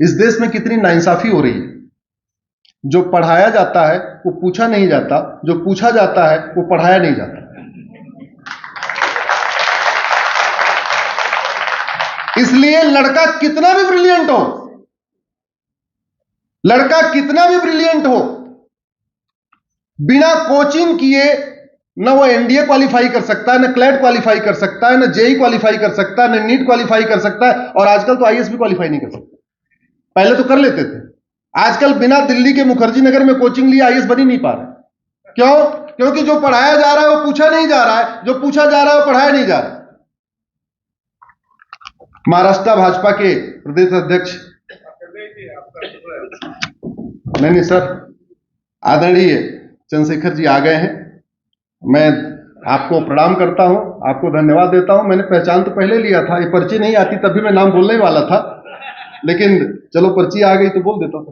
इस देश में कितनी नाइंसाफी हो रही है। जो पढ़ाया जाता है वो पूछा नहीं जाता, जो पूछा जाता है वो पढ़ाया नहीं जाता। इसलिए लड़का कितना भी ब्रिलियंट हो, लड़का कितना भी ब्रिलियंट हो, बिना कोचिंग किए न वो एनडीए क्वालिफाई कर सकता है, न क्लैट क्वालिफाई कर सकता है, न जेई क्वालिफाई कर सकता है, न नीट क्वालिफाई कर सकता है, और आजकल तो आईएएस भी क्वालिफाई नहीं कर सकता। पहले तो कर लेते थे, आजकल बिना दिल्ली के मुखर्जी नगर में कोचिंग लिए आईएएस बन ही नहीं पा रहे। क्यों? क्योंकि जो पढ़ाया जा रहा है वो पूछा नहीं जा रहा है, जो पूछा जा रहा है वो पढ़ाया नहीं जा रहा। महाराष्ट्र भाजपा के प्रदेश अध्यक्ष, नहीं सर, आदरणीय चंद्रशेखर जी आ गए हैं। मैं आपको प्रणाम करता हूं, आपको धन्यवाद देता हूं। मैंने पहचान तो पहले लिया था, ये पर्ची नहीं आती तब भी मैं नाम बोलने ही वाला था, लेकिन चलो पर्ची आ गई तो बोल देता हूं।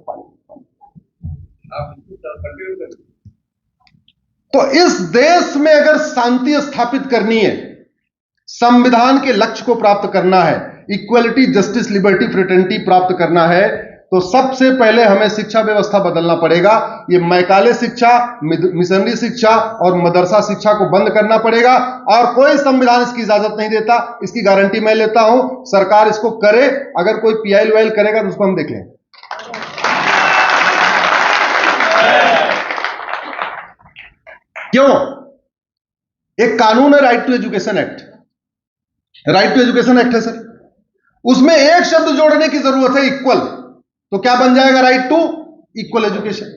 तो इस देश में अगर शांति स्थापित करनी है, संविधान के लक्ष्य को प्राप्त करना है, इक्वलिटी, जस्टिस, लिबर्टी, फ्रेटर्निटी प्राप्त करना है, तो सबसे पहले हमें शिक्षा व्यवस्था बदलना पड़ेगा। ये मैकाले शिक्षा, मिशनरी शिक्षा और मदरसा शिक्षा को बंद करना पड़ेगा, और कोई संविधान इसकी इजाजत नहीं देता। इसकी गारंटी मैं लेता हूं, सरकार इसको करे। अगर कोई पीआईएल वाइल करेगा तो उसको हम देख लेंगे। क्यों? एक कानून है right to education act, right to education act है सर, उसमें एक शब्द जोड़ने की जरूरत है, इक्वल। तो क्या बन जाएगा? Right to equal education.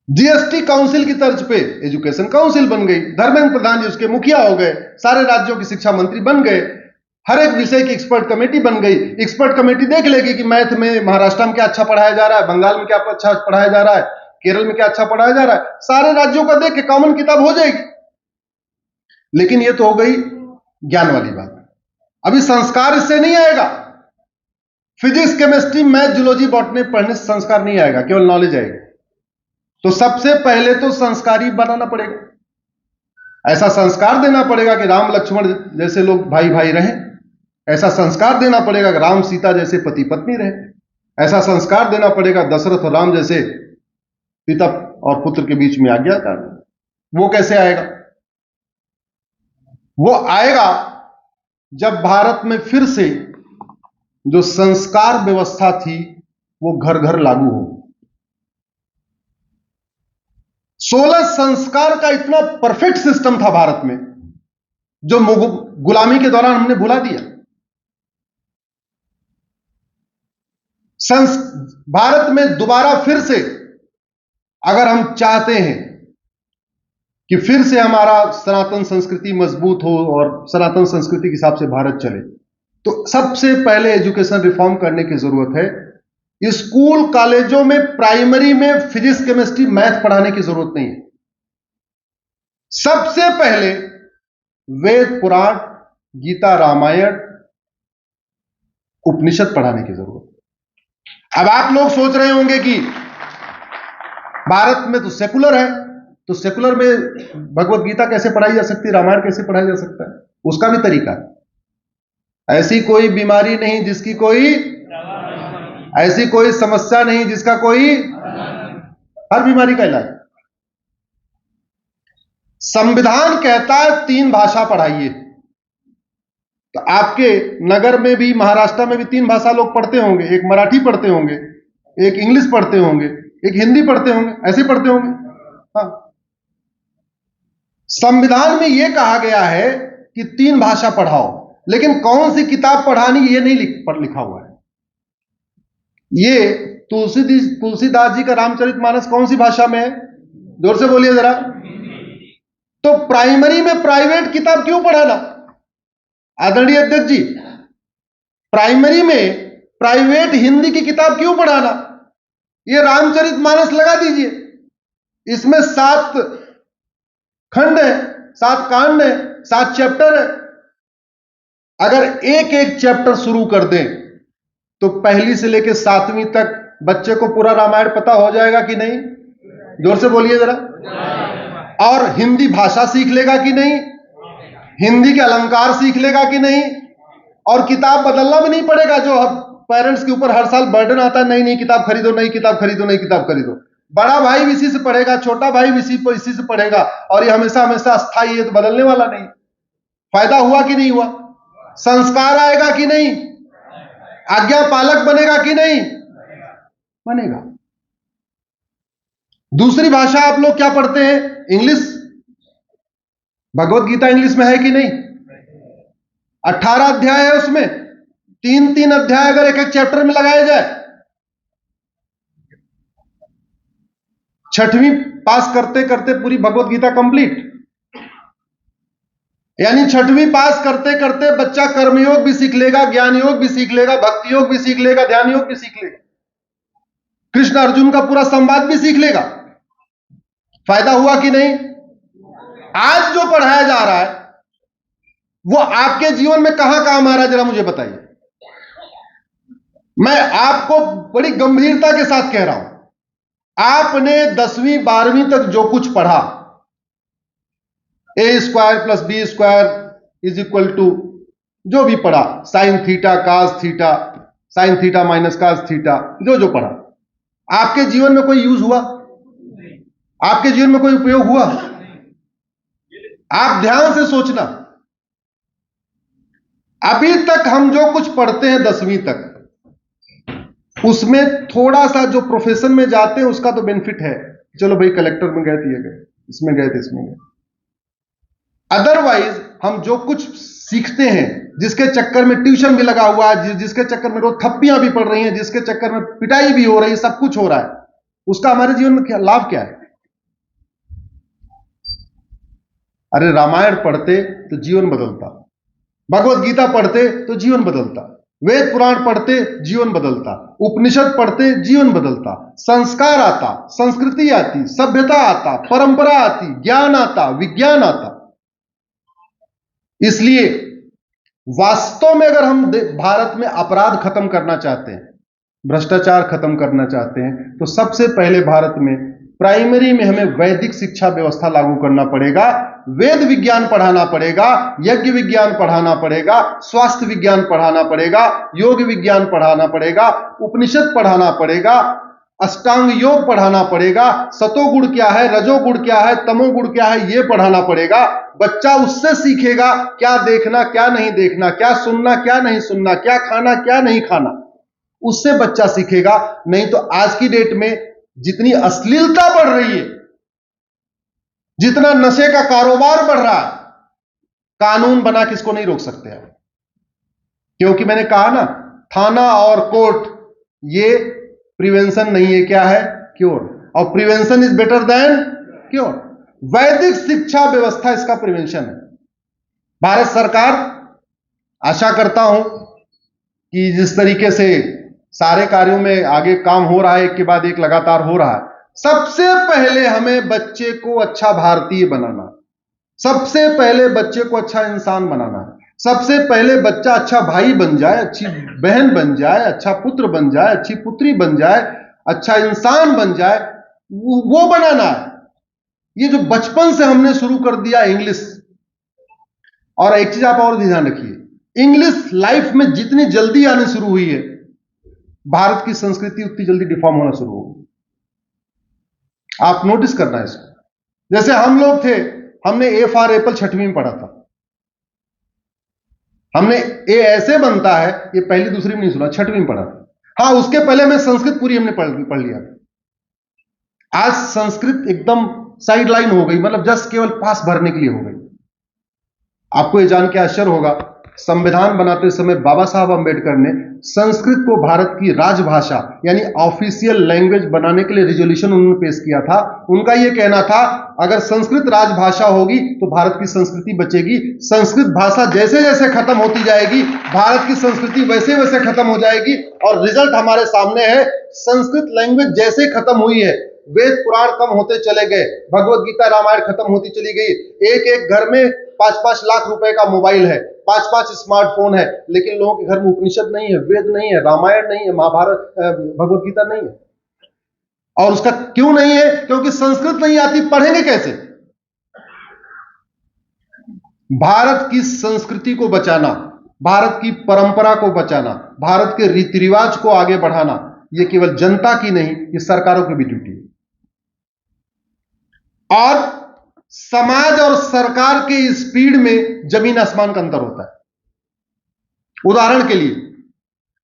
GST council की तर्ज पे एजुकेशन काउंसिल बन गई, धर्मेंद्र प्रधान जी उसके मुखिया हो गए, सारे राज्यों की शिक्षा मंत्री बन गए, हर एक विषय की एक्सपर्ट कमेटी बन गई। एक्सपर्ट कमेटी देख लेगी कि मैथ में महाराष्ट्र में क्या अच्छा पढ़ाया जा रहा है, बंगाल में क्या अच्छा पढ़ाया जा रहा है, केरल में क्या अच्छा पढ़ाया जा रहा है, सारे राज्यों का देख के कॉमन किताब हो जाएगी। लेकिन ये तो हो गई ज्ञान वाली बात। अभी संस्कार इससे नहीं आएगा। Physics, chemistry, math, zoology, botany पढ़ने से संस्कार नहीं आएगा, केवल नॉलेज आएगा। तो सबसे पहले तो संस्कारी बनाना पड़ेगा। ऐसा संस्कार देना पड़ेगा कि राम लक्ष्मण जैसे लोग भाई भाई रहें। ऐसा संस्कार देना पड़ेगा कि राम सीता जैसे पति पत्नी रहे। ऐसा संस्कार देना पड़ेगा दशरथ और राम जैसे पिता और पुत्र के बीच में आज्ञाकार। वो कैसे आएगा? वो आएगा जब भारत में फिर से जो संस्कार व्यवस्था थी वो घर घर लागू हो। 16 संस्कार का इतना परफेक्ट सिस्टम था भारत में, जो गुलामी के दौरान हमने भुला दिया। भारत में दोबारा फिर से अगर हम चाहते हैं कि फिर से हमारा सनातन संस्कृति मजबूत हो और सनातन संस्कृति के हिसाब से भारत चले, तो सबसे पहले एजुकेशन रिफॉर्म करने की जरूरत है। स्कूल कॉलेजों में प्राइमरी में फिजिक्स, केमिस्ट्री, मैथ पढ़ाने की जरूरत नहीं है। सबसे पहले वेद, पुराण, गीता, रामायण, उपनिषद पढ़ाने की जरूरत है। अब आप लोग सोच रहे होंगे कि भारत में तो सेकुलर है, तो सेकुलर में भगवत गीता कैसे पढ़ाई जा सकती है, रामायण कैसे पढ़ाया जा सकता है? उसका भी तरीका है। ऐसी कोई बीमारी नहीं जिसकी कोई, ऐसी कोई समस्या नहीं जिसका कोई, हर बीमारी का इलाज। संविधान कहता है 3 भाषा पढ़ाइए। तो आपके नगर में भी, महाराष्ट्र में भी 3 भाषा लोग पढ़ते होंगे। एक मराठी पढ़ते होंगे, एक इंग्लिश पढ़ते होंगे, एक हिंदी पढ़ते होंगे, ऐसे पढ़ते होंगे। हाँ, संविधान में यह कहा गया है कि 3 भाषा पढ़ाओ, लेकिन कौन सी किताब पढ़ानी ये नहीं लिखा हुआ है। ये तुलसीदास जी का रामचरितमानस कौन सी भाषा में है? जोर से बोलिए जरा। तो प्राइमरी में प्राइवेट किताब क्यों पढ़ाना? आदरणीय अध्यक्ष जी, प्राइमरी में प्राइवेट हिंदी की किताब क्यों पढ़ाना? ये रामचरितमानस लगा दीजिए, इसमें 7 खंड है, 7 कांड है, 7 चैप्टर है। अगर एक एक चैप्टर शुरू कर दें तो पहली से लेकर 7वीं तक बच्चे को पूरा रामायण पता हो जाएगा कि नहीं? जोर से बोलिए जरा। और हिंदी भाषा सीख लेगा कि नहीं? हिंदी के अलंकार सीख लेगा कि नहीं? और किताब बदलना भी नहीं पड़ेगा। जो पेरेंट्स के ऊपर हर साल बर्डन आता है, नई नई किताब खरीदो, नई किताब खरीदो, नई किताब खरीदो। बड़ा भाई भी इसी से पढ़ेगा, छोटा भाई भी इसी से पढ़ेगा, और ये हमेशा हमेशा अस्थायी है, तो बदलने वाला नहीं। फायदा हुआ कि नहीं हुआ? संस्कार आएगा कि नहीं? आज्ञा पालक बनेगा कि नहीं? बनेगा। दूसरी भाषा आप लोग क्या पढ़ते हैं? इंग्लिश। भगवत गीता इंग्लिश में है कि नहीं? 18 अध्याय है, उसमें 3-3 अध्याय अगर एक एक चैप्टर में लगाया जाए, 6वीं पास करते करते पूरी भगवत गीता कंप्लीट। यानी 6वीं पास करते करते बच्चा कर्मयोग भी सीख लेगा, ज्ञान योग भी सीख लेगा, भक्ति योग भी सीख लेगा, ध्यान योग भी सीख लेगा, कृष्ण अर्जुन का पूरा संवाद भी सीख लेगा। फायदा हुआ कि नहीं? आज जो पढ़ाया जा रहा है वो आपके जीवन में कहां काम आ रहा है, जरा मुझे बताइए। मैं आपको बड़ी गंभीरता के साथ कह रहा हूं, आपने 10वीं 12वीं तक जो कुछ पढ़ा, a² + b² = जो भी पढ़ा, sin theta cos theta, sin theta - cos theta, जो पढ़ा, आपके जीवन में कोई यूज हुआ? आपके जीवन में कोई उपयोग हुआ? आप ध्यान से सोचना, अभी तक हम जो कुछ पढ़ते हैं 10वीं तक, उसमें थोड़ा सा जो प्रोफेशन में जाते हैं उसका तो बेनिफिट है, चलो भाई कलेक्टर में गए थे, ये गए, इसमें गए थे, इसमें गए। अदरवाइज हम जो कुछ सीखते हैं, जिसके चक्कर में ट्यूशन भी लगा हुआ है, जिसके चक्कर में रोज थप्पियां भी पड़ रही हैं, जिसके चक्कर में पिटाई भी हो रही है, सब कुछ हो रहा है, उसका हमारे जीवन में क्या लाभ क्या है? अरे रामायण पढ़ते तो जीवन बदलता, भगवत गीता पढ़ते तो जीवन बदलता, वेद पुराण पढ़ते जीवन बदलता, उपनिषद पढ़ते जीवन बदलता, संस्कार आता, संस्कृति आती, सभ्यता आता, परंपरा आती, ज्ञान आता, विज्ञान आता। इसलिए वास्तव में अगर हम भारत में अपराध खत्म करना चाहते हैं, भ्रष्टाचार खत्म करना चाहते हैं, तो सबसे पहले भारत में प्राइमरी में हमें वैदिक शिक्षा व्यवस्था लागू करना पड़ेगा, वेद विज्ञान पढ़ाना पड़ेगा, यज्ञ विज्ञान पढ़ाना पड़ेगा, स्वास्थ्य विज्ञान पढ़ाना पड़ेगा, योग विज्ञान पढ़ाना पड़ेगा, उपनिषद पढ़ाना पड़ेगा, अष्टांग योग पढ़ाना पड़ेगा, सतोगुण क्या है, रजोगुण क्या है, तमोगुण क्या है, यह पढ़ाना पड़ेगा। बच्चा उससे सीखेगा क्या देखना, क्या नहीं देखना, क्या सुनना, क्या नहीं सुनना, क्या खाना, क्या नहीं खाना, उससे बच्चा सीखेगा। नहीं तो आज की डेट में जितनी अश्लीलता बढ़ रही है, जितना नशे का कारोबार बढ़ रहा है, कानून बना किसको नहीं रोक सकते हैं, क्योंकि मैंने कहा ना, थाना और कोर्ट ये प्रिवेंशन नहीं है, क्या है? क्योर। और prevention is better than cure. वैदिक शिक्षा व्यवस्था इसका प्रिवेंशन है। भारत सरकार, आशा करता हूं कि जिस तरीके से सारे कार्यों में आगे काम हो रहा है, एक के बाद एक लगातार हो रहा है, सबसे पहले हमें बच्चे को अच्छा भारतीय बनाना, सबसे पहले बच्चे को अच्छा इंसान बनाना है, सबसे पहले बच्चा अच्छा भाई बन जाए, अच्छी बहन बन जाए, अच्छा पुत्र बन जाए, अच्छी पुत्री बन जाए, अच्छा इंसान बन जाए, वो बनाना है। ये जो बचपन से हमने शुरू कर दिया इंग्लिश, और एक चीज आप और ध्यान रखिए, इंग्लिश लाइफ में जितनी जल्दी आनी शुरू हुई है, भारत की संस्कृति उतनी जल्दी डिफॉर्म होना शुरू हो गई। आप नोटिस करना है इसको। जैसे हम लोग थे, हमने ए फॉर एप्पल 6वीं में पढ़ा था, हमने ए ऐसे बनता है ये पहली दूसरी में नहीं सुना, 6वीं में पढ़ा था। हाँ, उसके पहले में संस्कृत पूरी हमने पढ़ लिया था। आज संस्कृत एकदम साइड लाइन हो गई, मतलब जस्ट केवल पास भरने के लिए हो गई। आपको ये जान के आश्चर्य होगा, संविधान बनाते समय बाबा साहब अंबेडकर ने संस्कृत को भारत की राजभाषा यानी ऑफिशियल लैंग्वेज बनाने के लिए रिजोल्यूशन उन्होंने पेश किया था। उनका यह कहना था, अगर संस्कृत राजभाषा होगी तो भारत की संस्कृति बचेगी, संस्कृत भाषा जैसे जैसे खत्म होती जाएगी, भारत की संस्कृति वैसे वैसे खत्म हो जाएगी। और रिजल्ट हमारे सामने है, संस्कृत लैंग्वेज जैसे खत्म हुई है, वेद पुराण कम होते चले गए, भगवत गीता रामायण खत्म होती चली गई, एक एक घर में 5-5 लाख रुपए का मोबाइल है, 5-5 स्मार्टफोन है, लेकिन लोगों के घर में उपनिषद नहीं है, वेद नहीं है, रामायण नहीं है, महाभारत भगवत गीता नहीं है। और उसका क्यों नहीं है? क्योंकि संस्कृत नहीं आती, पढ़ेंगे कैसे? भारत की संस्कृति को बचाना, भारत की परंपरा को बचाना, भारत के रीति रिवाज को आगे बढ़ाना, यह केवल जनता की नहीं, ये सरकारों की भी ड्यूटी है। और समाज और सरकार के स्पीड में जमीन आसमान का अंतर होता है। उदाहरण के लिए,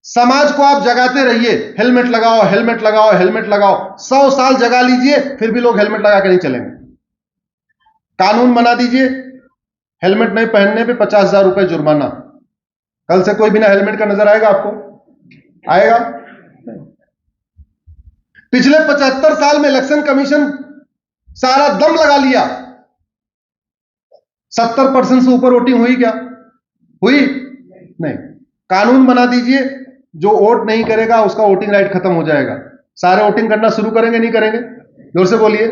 समाज को आप जगाते रहिए, हेलमेट लगाओ, हेलमेट लगाओ, हेलमेट लगाओ, 100 साल जगा लीजिए, फिर भी लोग हेलमेट लगा के नहीं चलेंगे। कानून बना दीजिए, हेलमेट नहीं पहनने पे 50,000 रुपए जुर्माना, कल से कोई बिना हेलमेट का नजर आएगा आपको? आएगा? पिछले 75 साल में इलेक्शन कमीशन सारा दम लगा लिया, 70% से ऊपर वोटिंग हुई क्या? हुई नहीं। कानून बना दीजिए, जो वोट नहीं करेगा उसका वोटिंग राइट खत्म हो जाएगा। सारे वोटिंग करना शुरू करेंगे, नहीं करेंगे? जोर से बोलिए।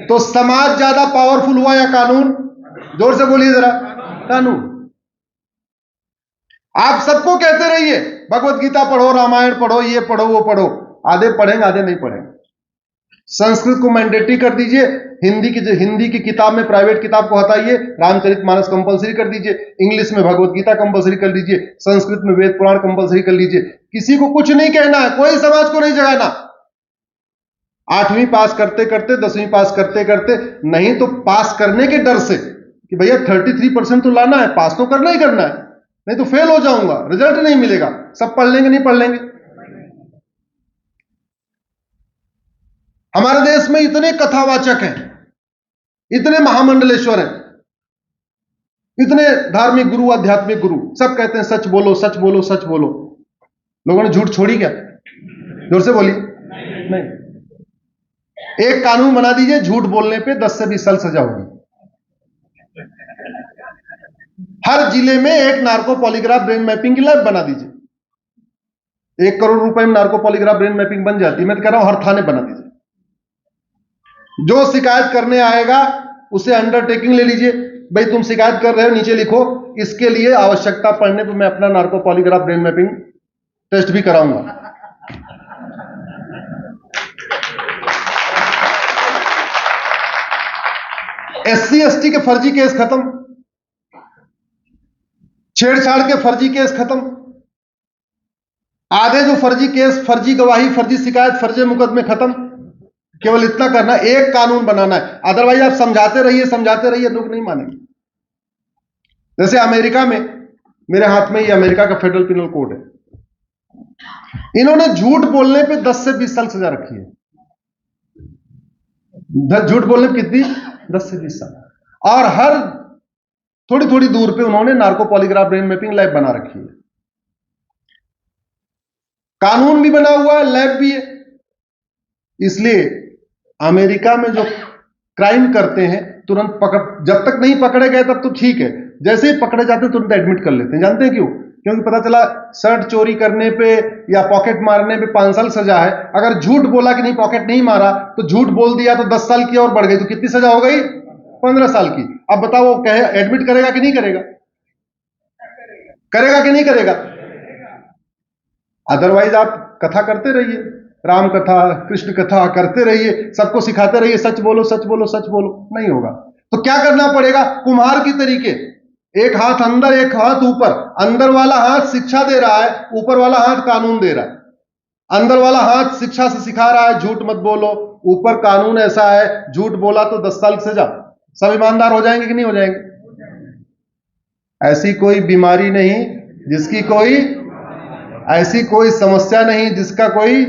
तो समाज ज्यादा पावरफुल हुआ या कानून? जोर से बोलिए जरा। कानून। आप सबको कहते रहिए भगवत गीता पढ़ो, रामायण पढ़ो, ये पढ़ो, वो पढ़ो, आधे पढ़ेंगे, आधे नहीं पढ़ेंगे। संस्कृत को मैंडेटरी कर दीजिए, हिंदी की किताब में प्राइवेट किताब को हटाइए, रामचरितमानस कंपलसरी कर दीजिए, इंग्लिश में भगवत गीता कंपलसरी कर लीजिए, संस्कृत में वेद पुराण कंपलसरी कर लीजिए। किसी को कुछ नहीं कहना है, कोई समाज को नहीं जगाना। 8वीं पास करते करते, 10वीं पास करते करते, नहीं तो पास करने के डर से कि भैया 33% तो लाना है, पास तो करना ही करना है, नहीं तो फेल हो जाऊंगा, रिजल्ट नहीं मिलेगा। सब पढ़ लेंगे, नहीं पढ़ लेंगे? हमारे देश में इतने कथावाचक हैं, इतने महामंडलेश्वर हैं, इतने धार्मिक गुरु, आध्यात्मिक गुरु, सब कहते हैं सच बोलो, सच बोलो, सच बोलो। लोगों ने झूठ छोड़ी क्या? जोर से बोलिए। नहीं। एक कानून बना दीजिए, झूठ बोलने पे 10 से 20 साल सजा होगी। हर जिले में एक नार्को पॉलीग्राफ ब्रेन मैपिंग की लैब बना दीजिए। 1 करोड़ रुपए में नार्को पॉलीग्राफ ब्रेन मैपिंग बन जाती है। मैं तो कह रहा हूं हर थाने बना दीजिए। जो शिकायत करने आएगा उसे अंडरटेकिंग ले लीजिए, भाई तुम शिकायत कर रहे हो, नीचे लिखो, इसके लिए आवश्यकता पड़ने पर मैं अपना narco polygraph brain mapping test भी कराऊंगा। SC ST के फर्जी केस खत्म, छेड़छाड़ के फर्जी केस खत्म, आधे जो फर्जी केस, फर्जी गवाही, फर्जी शिकायत, फर्जी मुकदमे खत्म। केवल इतना करना, एक कानून बनाना है। अदरवाइज आप समझाते रहिए, समझाते रहिए, लोग नहीं मानेंगे। जैसे अमेरिका में, मेरे हाथ में ये अमेरिका का फेडरल पिनल कोड है, इन्होंने झूठ बोलने पे 10 से 20 साल सजा रखी है। झूठ बोलने पे कितनी? 10 से 20 साल। और हर थोड़ी थोड़ी दूर पे उन्होंने narco polygraph brain mapping lab बना रखी है। कानून भी बना हुआ है, लैब भी है। इसलिए अमेरिका में जो क्राइम करते हैं, तुरंत पकड़, जब तक नहीं पकड़े गए तब तो ठीक है, जैसे ही पकड़े जाते हैं तुरंत एडमिट कर लेते हैं। जानते हैं क्यों? क्योंकि पता चला शर्ट चोरी करने पे या पॉकेट मारने पे 5 साल सजा है, अगर झूठ बोला कि नहीं पॉकेट नहीं मारा, तो झूठ बोल दिया तो 10 साल की और बढ़ गई, तो कितनी सजा हो गई? 15 साल की। अब बताओ वो कहे एडमिट करेगा कि नहीं करेगा? करेगा कि नहीं करेगा? अदरवाइज आप कथा करते रहिए, राम कथा, कृष्ण कथा करते रहिए, सबको सिखाते रहिए सच बोलो, सच बोलो, सच बोलो, नहीं होगा। तो क्या करना पड़ेगा? कुम्हार की तरीके, एक हाथ अंदर, एक हाथ ऊपर। अंदर वाला हाथ शिक्षा दे रहा है, ऊपर वाला हाथ कानून दे रहा है। अंदर वाला हाथ शिक्षा से सिखा रहा है झूठ मत बोलो, ऊपर कानून ऐसा है झूठ बोला तो 10 साल की सजा। सब ईमानदार हो जाएंगे कि नहीं हो जाएंगे? ऐसी कोई बीमारी नहीं जिसकी कोई, ऐसी कोई समस्या नहीं जिसका कोई।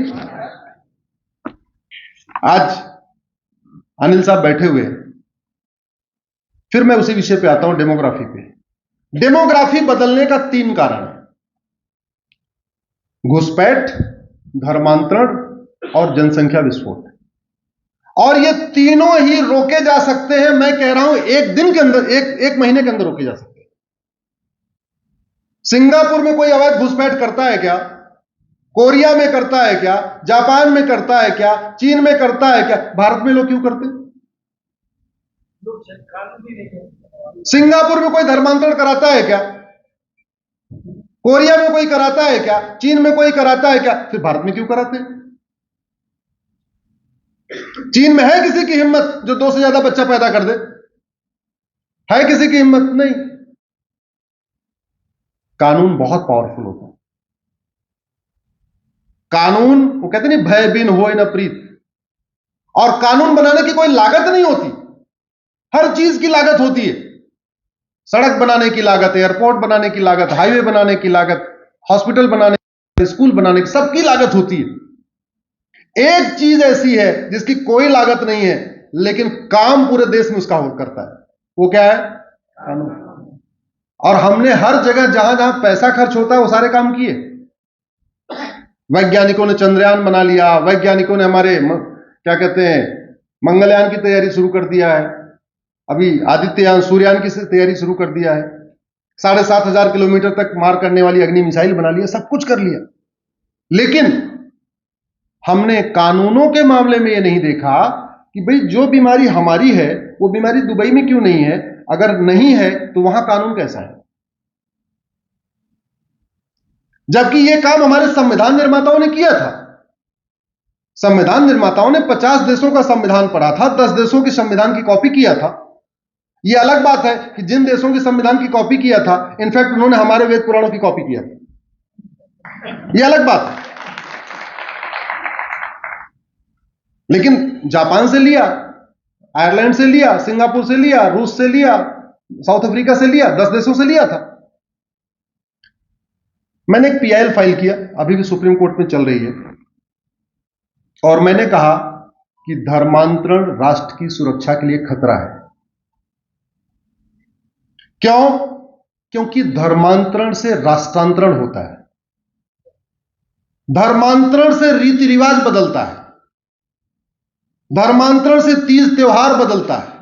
आज अनिल साहब बैठे हुए हैं, फिर मैं उसी विषय पे आता हूं, डेमोग्राफी पे। डेमोग्राफी बदलने का 3 कारण है: घुसपैठ, धर्मांतरण और जनसंख्या विस्फोट। और ये तीनों ही रोके जा सकते हैं, मैं कह रहा हूं एक दिन के अंदर, एक महीने के अंदर रोके जा सकते हैं। सिंगापुर में कोई अवैध घुसपैठ करता है क्या? कोरिया में करता है क्या? जापान में करता है क्या? चीन में करता है क्या? भारत में लोग क्यों करते? सिंगापुर में कोई धर्मांतरण कराता है क्या? कोरिया में कोई कराता है क्या? चीन में कोई कराता है क्या? फिर भारत में क्यों कराते हैं? चीन में है किसी की हिम्मत जो 2 से ज्यादा बच्चा पैदा कर दे? है किसी की हिम्मत? नहीं। कानून बहुत पावरफुल होता है। कानून, वो कहते नहीं भय बिन होए न प्रीत, और कानून बनाने की कोई लागत नहीं होती, हर चीज की लागत होती है। सड़क बनाने की लागत, एयरपोर्ट बनाने की लागत, हाईवे बनाने की लागत, हॉस्पिटल बनाने की, स्कूल बनाने की, सबकी लागत होती है। एक चीज ऐसी है जिसकी कोई लागत नहीं है लेकिन काम पूरे देश में उसका हो करता है, वो क्या है? कानून। और हमने हर जगह जहां जहां पैसा खर्च होता है वो सारे काम किए। वैज्ञानिकों ने चंद्रयान बना लिया, वैज्ञानिकों ने हमारे क्या कहते हैं मंगलयान की तैयारी शुरू कर दिया है, अभी आदित्ययान सूर्ययान की तैयारी शुरू कर दिया है, 7,500 किलोमीटर तक मार करने वाली अग्नि मिसाइल बना लिया, सब कुछ कर लिया। लेकिन हमने कानूनों के मामले में यह नहीं देखा कि भाई जो बीमारी हमारी है वो बीमारी दुबई में क्यों नहीं है, अगर नहीं है तो वहां कानून कैसा है। जबकि यह काम हमारे संविधान निर्माताओं ने किया था। संविधान निर्माताओं ने 50 देशों का संविधान पढ़ा था, 10 देशों के संविधान की कॉपी किया था। यह अलग बात है कि जिन देशों के संविधान की कॉपी किया था, इनफैक्ट उन्होंने हमारे वेद पुराणों की कॉपी किया था, यह अलग बात है। लेकिन जापान से लिया, आयरलैंड से लिया, सिंगापुर से लिया, रूस से लिया, साउथ अफ्रीका से लिया, 10 देशों से लिया था। मैंने एक पीआईएल फाइल किया, अभी भी सुप्रीम कोर्ट में चल रही है, और मैंने कहा कि धर्मांतरण राष्ट्र की सुरक्षा के लिए खतरा है। क्यों? क्योंकि धर्मांतरण से राष्ट्रांतरण होता है, धर्मांतरण से रीति रिवाज बदलता है, धर्मांतरण से तीज त्योहार बदलता है,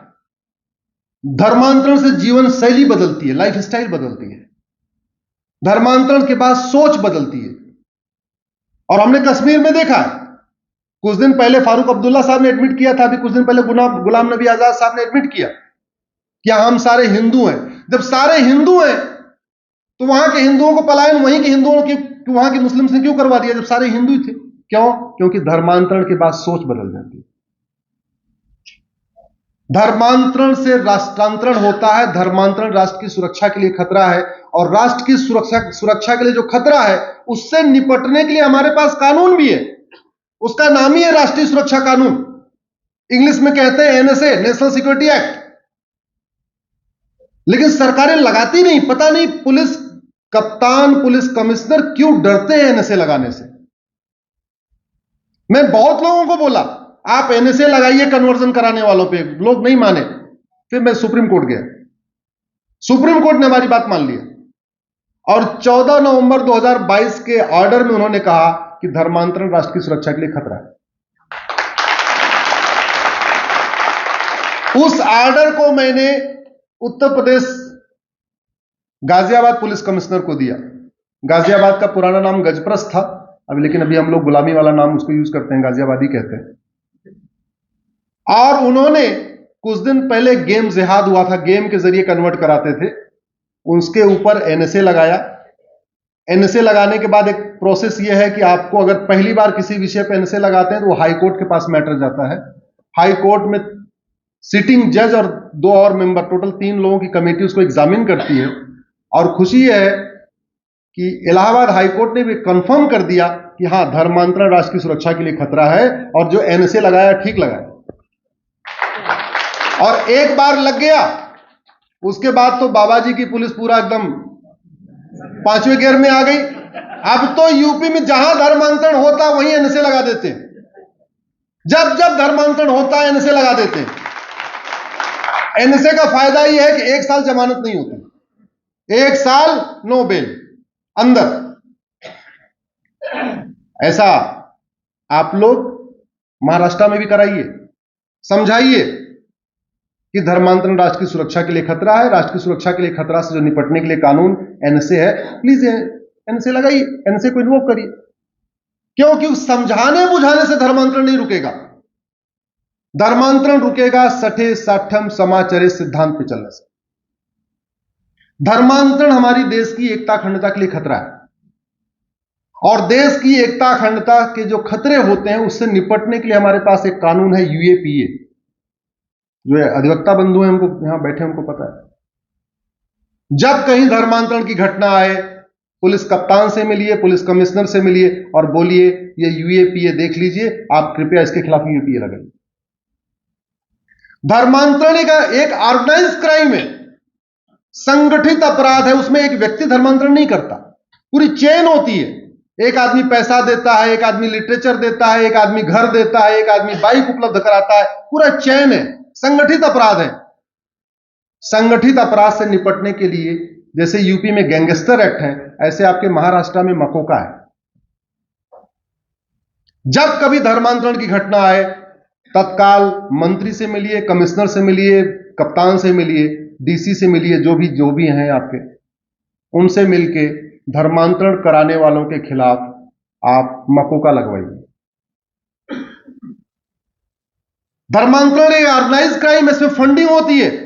धर्मांतरण से जीवन शैली बदलती है, लाइफ स्टाइल बदलती है, धर्मांतरण के बाद सोच बदलती है। और हमने कश्मीर में देखा, कुछ दिन पहले फारूक अब्दुल्ला साहब ने एडमिट किया था, अभी कुछ दिन पहले गुलाम नबी आजाद साहब ने एडमिट किया कि हम सारे हिंदू हैं। जब सारे हिंदू हैं तो वहां के हिंदुओं को पलायन वहीं के हिंदुओं की वहां के मुस्लिम ने क्यों करवा दिया, जब सारे हिंदू ही थे? क्यों? क्योंकि धर्मांतरण के बाद सोच बदल जाती है। धर्मांतरण से राष्ट्रांतरण होता है, धर्मांतरण राष्ट्र की सुरक्षा के लिए खतरा है, और राष्ट्र की सुरक्षा के लिए जो खतरा है उससे निपटने के लिए हमारे पास कानून भी है। उसका नाम ही है राष्ट्रीय सुरक्षा कानून, इंग्लिश में कहते हैं एनएसए, नेशनल सिक्योरिटी एक्ट। लेकिन सरकारें लगाती नहीं, पता नहीं पुलिस कप्तान, पुलिस कमिश्नर क्यों डरते हैं एनएसए लगाने से। मैं बहुत लोगों को बोला आप एनएसए लगाइए कन्वर्जन कराने वालों पे, लोग नहीं माने। फिर मैं सुप्रीम कोर्ट गया, सुप्रीम कोर्ट ने हमारी बात मान लिया, और 14 नवंबर 2022 के ऑर्डर में उन्होंने कहा कि धर्मांतरण राष्ट्र की सुरक्षा के लिए खतरा है। उस ऑर्डर को मैंने उत्तर प्रदेश गाजियाबाद पुलिस कमिश्नर को दिया। गाजियाबाद का पुराना नाम गजप्रस था अभी, लेकिन अभी हम लोग गुलामी वाला नाम उसको यूज करते हैं, गाजियाबादी कहते हैं। और उन्होंने कुछ दिन पहले गेम जिहाद हुआ था, गेम के जरिए कन्वर्ट कराते थे, उसके ऊपर एनएसए लगाया। एनएसए लगाने के बाद एक प्रोसेस यह है कि आपको अगर पहली बार किसी विषय पर एनएसए लगाते हैं तो वो हाई कोर्ट के पास मैटर जाता है। हाई कोर्ट में सिटिंग जज और 2 और मेंबर, टोटल 3 लोगों की कमेटी उसको एग्जामिन करती है। और खुशी यह है कि इलाहाबाद हाई कोर्ट ने भी कंफर्म कर दिया कि हां, धर्मांतरण राष्ट्र की सुरक्षा के लिए खतरा है, और जो एनएसए लगाया ठीक लगाया। और एक बार लग गया, उसके बाद तो बाबा जी की पुलिस पूरा एकदम 5वें गियर में आ गई। अब तो यूपी में जहां धर्मांतरण होता वहीं एनएसए लगा देते हैं, जब जब धर्मांतरण होता है एनएसए लगा देते हैं। एनएसए का फायदा यह है कि 1 साल जमानत नहीं होती, 1 साल नो बेल अंदर। ऐसा आप लोग महाराष्ट्र में भी कराइए, समझाइए कि धर्मांतरण राष्ट्र की सुरक्षा के लिए खतरा है, राष्ट्र की सुरक्षा के लिए खतरा से जो निपटने के लिए कानून एनएसए है, प्लीज एनएसए लगाइए, एनएसए को इन्वोक करिए। क्योंकि समझाने बुझाने से धर्मांतरण नहीं रुकेगा। धर्मांतरण रुकेगा सठे साठम समाचरे सिद्धांत पे चलने से। धर्मांतरण हमारी देश की एकता अखंडता के लिए खतरा है, और देश की एकता अखंडता के जो खतरे होते हैं उससे निपटने के लिए हमारे पास एक कानून है, यूएपीए। जो अधिवक्ता बंधु हैं, हमको यहां बैठे हमको पता है। जब कहीं धर्मांतरण की घटना आए पुलिस कप्तान से मिलिए, पुलिस कमिश्नर से मिलिए और बोलिए ये यूएपीए देख लीजिए, आप कृपया इसके खिलाफ यूएपीए लगाइए। धर्मांतरण का एक ऑर्गेनाइज क्राइम है, संगठित अपराध है, उसमें एक व्यक्ति धर्मांतरण नहीं करता, पूरी चेन होती है। एक आदमी पैसा देता है, एक आदमी लिटरेचर देता है, एक आदमी घर देता है, एक आदमी बाइक उपलब्ध कराता है, पूरा चेन है, संगठित अपराध है। संगठित अपराध से निपटने के लिए जैसे यूपी में गैंगस्टर एक्ट है, ऐसे आपके महाराष्ट्र में मकोका है। जब कभी धर्मांतरण की घटना आए, तत्काल मंत्री से मिलिए, कमिश्नर से मिलिए, कप्तान से मिलिए, डीसी से मिलिए, जो भी हैं आपके, उनसे मिलके धर्मांतरण कराने वालों के खिलाफ आप मकोका लगवाइए। धर्मांतरण एक ऑर्गेनाइज क्राइम, इसमें फंडिंग होती है।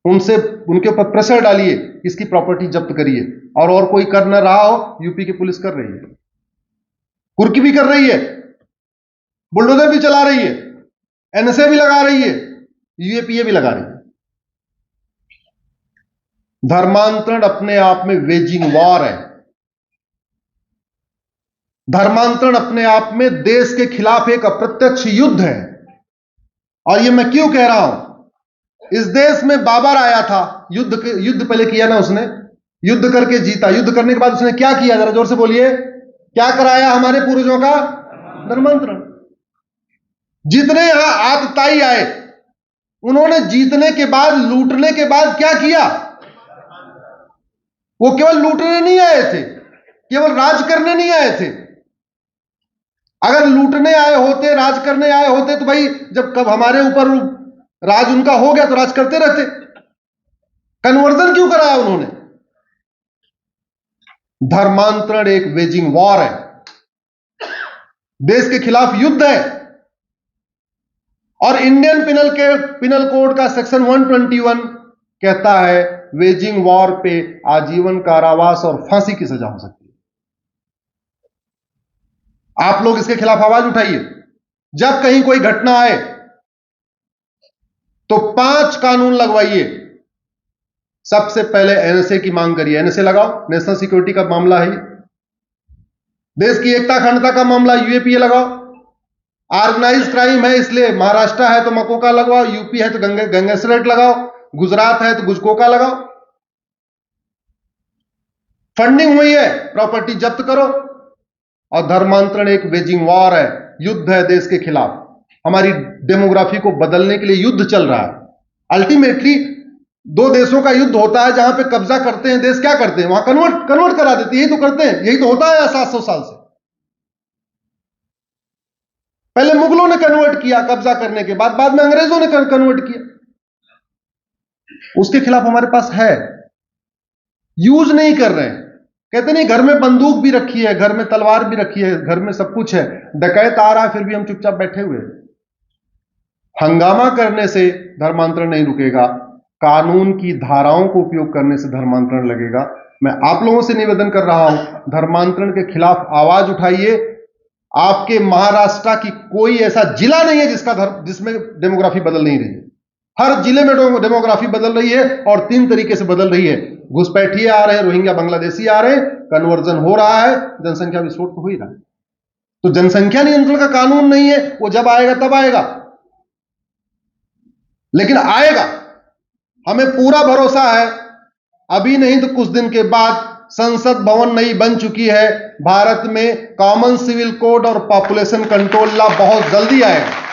उनसे उनके ऊपर प्रेशर डालिए, इसकी प्रॉपर्टी जब्त करिए, और कोई कर न रहा हो, यूपी की पुलिस कर रही है, कुर्की भी कर रही है, बुलडोजर भी चला रही है, एनएसए भी लगा रही है, यूएपीए भी लगा रही है। धर्मांतरण अपने आप में वेजिंग वॉर है। धर्मांतरण अपने आप में देश के खिलाफ एक अप्रत्यक्ष युद्ध है। और यह मैं क्यों कह रहा हूं, इस देश में बाबर आया था, युद्ध पहले किया ना उसने, युद्ध करके जीता, युद्ध करने के बाद उसने क्या किया, जरा जोर से बोलिए, क्या कराया हमारे पूर्वजों का? धर्मांतरण। जितने यहां आतताई आए, उन्होंने जीतने के बाद, लूटने के बाद क्या किया? वो केवल लूटने नहीं आए थे, केवल राज करने नहीं आए थे। अगर लूटने आए होते, राज करने आए होते, तो भाई जब कब हमारे ऊपर राज उनका हो गया तो राज करते रहते। कन्वर्जन क्यों कराया उन्होंने? धर्मांतरण एक वेजिंग वॉर है, देश के खिलाफ युद्ध है। और इंडियन पिनल कोड का सेक्शन 121 कहता है वेजिंग वॉर पे आजीवन कारावास और फांसी की सजा हो सकती है। आप लोग इसके खिलाफ आवाज उठाइए। जब कहीं कोई घटना आए तो 5 कानून लगवाइए। सबसे पहले एनएसए की मांग करिए, एनएसए लगाओ, नेशनल सिक्योरिटी का मामला है, देश की एकता अखंडता का मामला, यूएपीए लगाओ। ऑर्गेनाइज क्राइम है, इसलिए महाराष्ट्र है तो मकोका लगाओ, यूपी है तो गैंगस्टर लगाओ, गुजरात है तो गुजकोका लगाओ। फंडिंग हुई है, प्रॉपर्टी जब्त करो। और धर्मांतरण एक वेजिंग वॉर है, युद्ध है देश के खिलाफ। हमारी डेमोग्राफी को बदलने के लिए युद्ध चल रहा है। अल्टीमेटली 2 देशों का युद्ध होता है, जहां पे कब्जा करते हैं देश, क्या करते हैं, वहां कन्वर्ट करा देते हैं। यही तो करते हैं, यही तो होता है 700 साल से। पहले मुगलों ने कन्वर्ट किया कब्जा करने के बाद में अंग्रेजों ने कन्वर्ट किया। उसके खिलाफ हमारे पास है, यूज नहीं कर रहे हैं। कहते नहीं घर में बंदूक भी रखी है, घर में तलवार भी रखी है, घर में सब कुछ है, डकैत आ रहा है, फिर भी हम चुपचाप बैठे हुए हैं। हंगामा करने से धर्मांतरण नहीं रुकेगा, कानून की धाराओं को उपयोग करने से धर्मांतरण लगेगा। मैं आप लोगों से निवेदन कर रहा हूं, धर्मांतरण के खिलाफ आवाज उठाइए। आपके महाराष्ट्र की कोई ऐसा जिला नहीं है जिसमें डेमोग्राफी बदल नहीं रही है। हर जिले में डेमोग्राफी बदल रही है, और 3 तरीके से बदल रही है। घुसपैठिए आ रहे हैं, रोहिंग्या बांग्लादेशी आ रहे हैं, कन्वर्जन हो रहा है, जनसंख्या विस्फोट तो हो ही रहा है। तो जनसंख्या नियंत्रण का कानून नहीं है, वो जब आएगा तब आएगा, लेकिन आएगा। हमें पूरा भरोसा है, अभी नहीं तो कुछ दिन के बाद संसद भवन नई बन चुकी है। भारत में कॉमन सिविल कोड और पॉपुलेशन कंट्रोल लॉ बहुत जल्दी आएगा।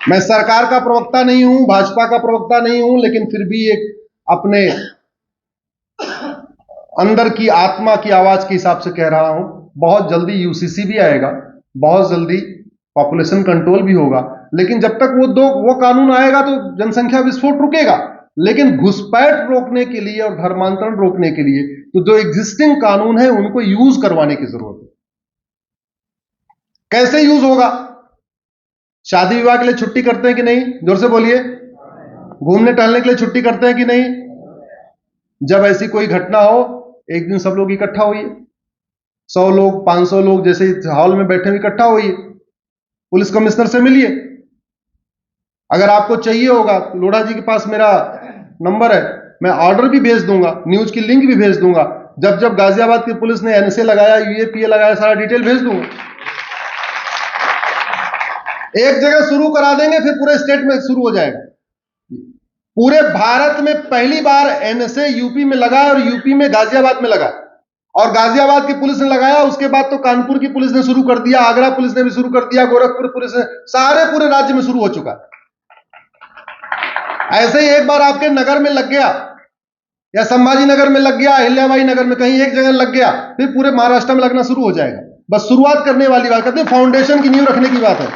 मैं सरकार का प्रवक्ता नहीं हूं, भाजपा का प्रवक्ता नहीं हूं, लेकिन फिर भी एक अपने अंदर की आत्मा की आवाज के हिसाब से कह रहा हूं। बहुत जल्दी यूसीसी भी आएगा, बहुत जल्दी पॉपुलेशन कंट्रोल भी होगा। लेकिन जब तक वो कानून आएगा तो जनसंख्या विस्फोट रुकेगा। लेकिन घुसपैठ रोकने के लिए और धर्मांतरण रोकने के लिए तो जो एग्जिस्टिंग कानून है उनको यूज करवाने की जरूरत है। कैसे यूज होगा? शादी विवाह के लिए छुट्टी करते हैं कि नहीं? जोर से बोलिए। घूमने टहलने के लिए छुट्टी करते हैं कि नहीं? जब ऐसी कोई घटना हो, एक दिन सब लोग इकट्ठा होइए, 100 लोग 500 लोग जैसे हॉल में बैठे हुए इकट्ठा होइए, पुलिस कमिश्नर से मिलिए। अगर आपको चाहिए होगा, लोढ़ा जी के पास मेरा नंबर है, मैं ऑर्डर भी भेज दूंगा, न्यूज की लिंक भी भेज दूंगा। जब जब गाजियाबाद की पुलिस ने एनएसए लगाया, यूएपीए लगाया, सारा डिटेल भेज दूंगा। एक जगह शुरू करा देंगे, फिर पूरे स्टेट में शुरू हो जाएगा। पूरे भारत में पहली बार एनएसए यूपी में लगा और यूपी में गाजियाबाद में लगा, और गाजियाबाद की पुलिस ने लगाया। उसके बाद तो कानपुर की पुलिस ने शुरू कर दिया, आगरा पुलिस ने भी शुरू कर दिया, गोरखपुर पुलिस ने, सारे पूरे राज्य में शुरू हो चुका है। ऐसे ही एक बार आपके नगर में लग गया, या संभाजी नगर में लग गया, अहिल्याबाई नगर में, कहीं एक जगह लग गया, फिर पूरे महाराष्ट्र में लगना शुरू हो जाएगा। बस शुरुआत करने वाली बात, कहते हैं फाउंडेशन की नींव रखने की बात है।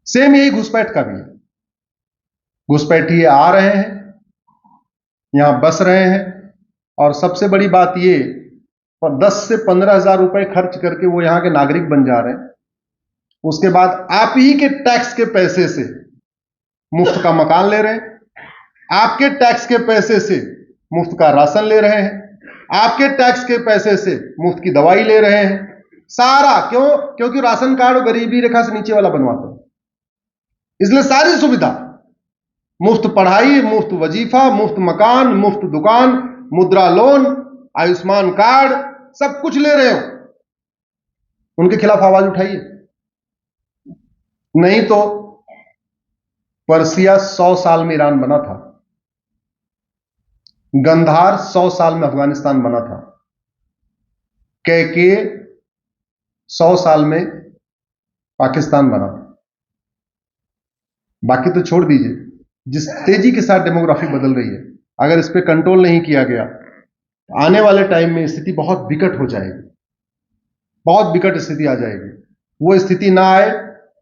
सेम यही घुसपैठ का भी है। घुसपैठिए आ रहे हैं, यहां बस रहे हैं, और सबसे बड़ी बात ये, 10 से 15 हजार रुपए खर्च करके वो यहां के नागरिक बन जा रहे हैं। उसके बाद आप ही के टैक्स के पैसे से मुफ्त का मकान ले रहे हैं, आपके टैक्स के पैसे से मुफ्त का राशन ले रहे हैं, आपके टैक्स के पैसे से मुफ्त की दवाई ले रहे हैं। सारा क्यों? क्योंकि राशन कार्ड गरीबी रेखा से नीचे वाला बनवाते हैं, इसलिए सारी सुविधा, मुफ्त पढ़ाई, मुफ्त वजीफा, मुफ्त मकान, मुफ्त दुकान, मुद्रा लोन, आयुष्मान कार्ड, सब कुछ ले रहे हो। उनके खिलाफ आवाज उठाइए, नहीं तो पर्सिया 100 साल में ईरान बना था, गंधार 100 साल में अफगानिस्तान बना था, कैके 100 साल में पाकिस्तान बना था। बाकी तो छोड़ दीजिए, जिस तेजी के साथ डेमोग्राफी बदल रही है, अगर इस पे कंट्रोल नहीं किया गया, आने वाले टाइम में स्थिति बहुत विकट हो जाएगी, बहुत विकट स्थिति आ जाएगी। वो स्थिति ना आए,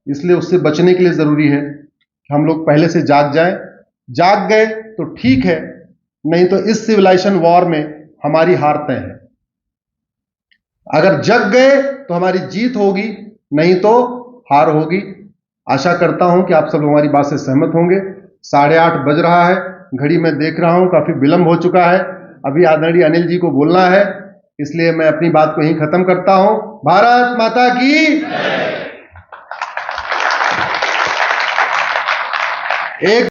इसलिए उससे बचने के लिए जरूरी है कि हम लोग पहले से जाग जाएं। जाग गए तो ठीक है, नहीं तो इस सिविलाइजेशन वॉर में हमारी हार तय है। अगर जग गए तो हमारी जीत होगी, नहीं तो हार होगी। आशा करता हूं कि आप सब लोग हमारी बात से सहमत होंगे। 8:30 बज रहा है, घड़ी में देख रहा हूं, काफी विलंब हो चुका है। अभी आदरणीय अनिल जी को बोलना है, इसलिए मैं अपनी बात को यहीं खत्म करता हूं। भारत माता की एक